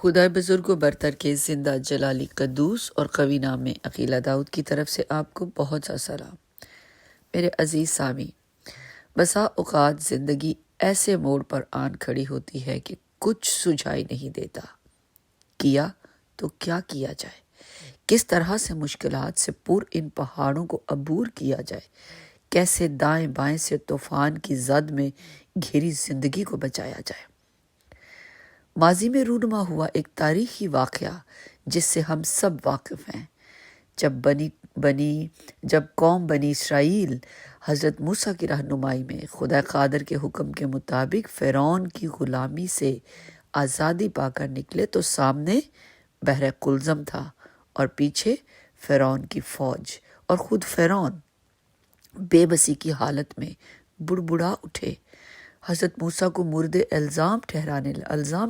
خدائے بزرگ و برتر کے زندہ جلالی قدوس اور قوی نام میں عقیلہ داؤد کی طرف سے آپ کو بہت سا سلام۔ میرے عزیز سامی، بسا اوقات زندگی ایسے موڑ پر آن کھڑی ہوتی ہے کہ کچھ سجھائی نہیں دیتا، کیا تو کیا کیا جائے، کس طرح سے مشکلات سے پر ان پہاڑوں کو عبور کیا جائے، کیسے دائیں بائیں سے طوفان کی زد میں گھری زندگی کو بچایا جائے۔ ماضی میں رونما ہوا ایک تاریخی واقعہ جس سے ہم سب واقف ہیں، جب قوم بنی اسرائیل حضرت موسیٰ کی رہنمائی میں خدا قادر کے حکم کے مطابق فرعون کی غلامی سے آزادی پا کر نکلے تو سامنے بحر قلزم تھا اور پیچھے فرعون کی فوج، اور خود فرعون بے بسی کی حالت میں بڑبڑا اٹھے۔ حضرت موسیٰ کو مردے الزام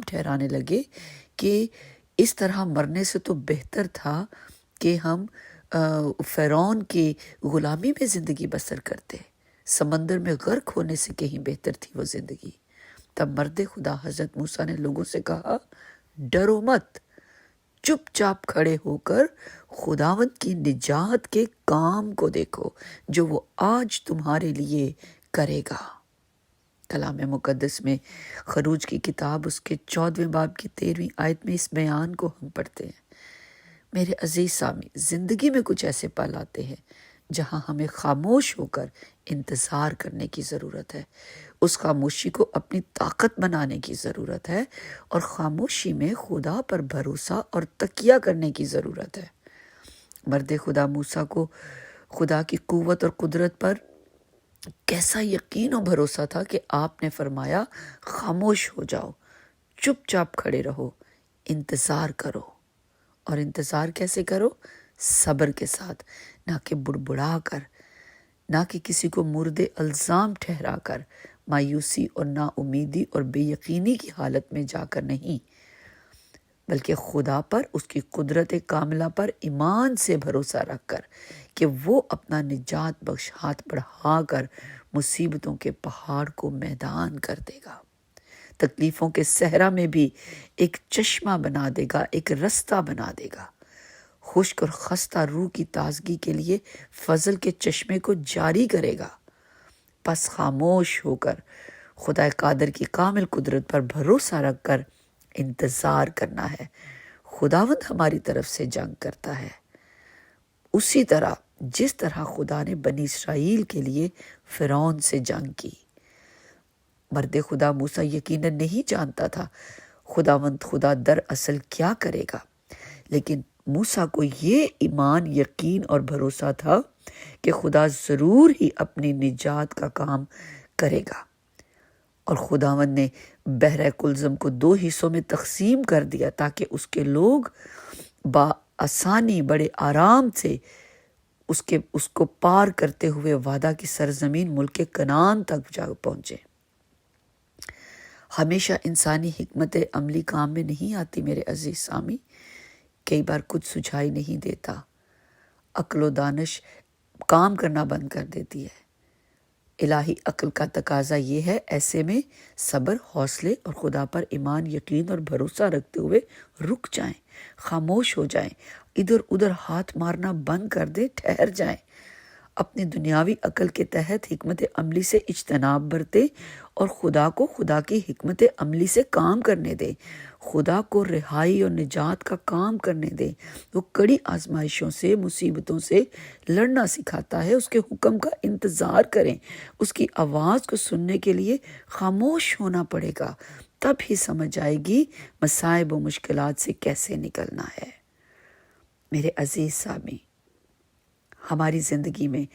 ٹھہرانے لگے کہ اس طرح مرنے سے تو بہتر تھا کہ ہم فرعون کی غلامی میں زندگی بسر کرتے، سمندر میں غرق ہونے سے کہیں بہتر تھی وہ زندگی۔ تب مرد خدا حضرت موسیٰ نے لوگوں سے کہا، ڈرو مت، چپ چاپ کھڑے ہو کر خداوند کی نجات کے کام کو دیکھو جو وہ آج تمہارے لیے کرے گا۔ کلام مقدس میں خروج کی کتاب اس کے 14ویں باب کی 13ویں آیت میں اس بیان کو ہم پڑھتے ہیں۔ میرے عزیز سامی، زندگی میں کچھ ایسے پل آتے ہیں جہاں ہمیں خاموش ہو کر انتظار کرنے کی ضرورت ہے، اس خاموشی کو اپنی طاقت بنانے کی ضرورت ہے، اور خاموشی میں خدا پر بھروسہ اور تکیہ کرنے کی ضرورت ہے۔ مرد خدا موسیٰ کو خدا کی قوت اور قدرت پر کیسا یقین و بھروسہ تھا کہ آپ نے فرمایا، خاموش ہو جاؤ، چپ چاپ کھڑے رہو، انتظار کرو۔ اور انتظار کیسے کرو؟ صبر کے ساتھ، نہ کہ بڑبڑا کر، نہ کہ کسی کو مرد الزام ٹھہرا کر، مایوسی اور نا امیدی اور بے یقینی کی حالت میں جا کر نہیں، بلکہ خدا پر، اس کی قدرت کاملہ پر ایمان سے بھروسہ رکھ کر کہ وہ اپنا نجات بخش ہاتھ بڑھا کر مصیبتوں کے پہاڑ کو میدان کر دے گا، تکلیفوں کے صحرا میں بھی ایک چشمہ بنا دے گا، ایک رستہ بنا دے گا، خشک اور خستہ روح کی تازگی کے لیے فضل کے چشمے کو جاری کرے گا۔ پس خاموش ہو کر خدا قادر کی کامل قدرت پر بھروسہ رکھ کر انتظار کرنا ہے۔ خداوند ہماری طرف سے جنگ کرتا ہے، اسی طرح جس طرح خدا نے بنی اسرائیل کے لیے فرعون سے جنگ کی۔ مرد خدا موسیٰ یقیناً نہیں جانتا تھا خدا دراصل کیا کرے گا، لیکن موسیٰ کو یہ ایمان، یقین اور بھروسہ تھا کہ خدا ضرور ہی اپنی نجات کا کام کرے گا۔ اور خداوند نے بحر قلزم کو 2 حصوں میں تقسیم کر دیا تاکہ اس کے لوگ بآسانی، بڑے آرام سے اس کو پار کرتے ہوئے وعدہ کی سرزمین ملک کنعان تک جا پہنچے۔ ہمیشہ انسانی حکمت عملی کام میں نہیں آتی میرے عزیز سامی، کئی بار کچھ سجھائی نہیں دیتا، عقل و دانش کام کرنا بند کر دیتی ہے۔ الہی عقل کا تقاضا یہ ہے، ایسے میں صبر، حوصلے اور خدا پر ایمان، یقین اور بھروسہ رکھتے ہوئے رک جائیں، خاموش ہو جائیں، ادھر ادھر ہاتھ مارنا بند کر دیں، ٹھہر جائیں، اپنی دنیاوی عقل کے تحت حکمت عملی سے اجتناب برتے اور خدا کی حکمت عملی سے کام کرنے دیں، خدا کو رہائی اور نجات کا کام کرنے دیں۔ وہ کڑی آزمائشوں سے، مصیبتوں سے لڑنا سکھاتا ہے، اس کے حکم کا انتظار کریں، اس کی آواز کو سننے کے لیے خاموش ہونا پڑے گا، تب ہی سمجھ آئے گی مصائب و مشکلات سے کیسے نکلنا ہے۔ میرے عزیز سامی، ہماری زندگی میں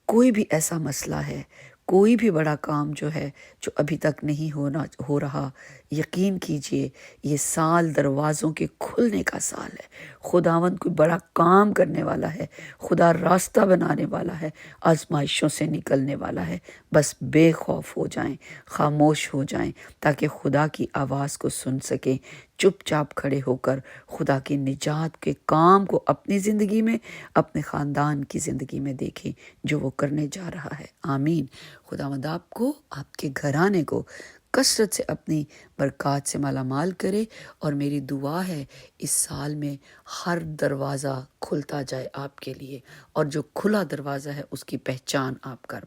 کوئی بھی ایسا مسئلہ ہے، کوئی بھی بڑا کام جو ہے جو ابھی تک نہیں ہو رہا، یقین کیجئے یہ سال دروازوں کے کھلنے کا سال ہے۔ خداوند کوئی بڑا کام کرنے والا ہے، خدا راستہ بنانے والا ہے، آزمائشوں سے نکلنے والا ہے۔ بس بے خوف ہو جائیں، خاموش ہو جائیں تاکہ خدا کی آواز کو سن سکیں، چپ چاپ کھڑے ہو کر خدا کی نجات کے کام کو اپنی زندگی میں، اپنے خاندان کی زندگی میں دیکھیں جو وہ کرنے جا رہا ہے۔ آمین۔ خداوند آپ کو، آپ کے گھرانے کو کثرت سے اپنی برکات سے مالا مال کرے، اور میری دعا ہے اس سال میں ہر دروازہ کھلتا جائے آپ کے لیے، اور جو کھلا دروازہ ہے اس کی پہچان آپ کر پائیں۔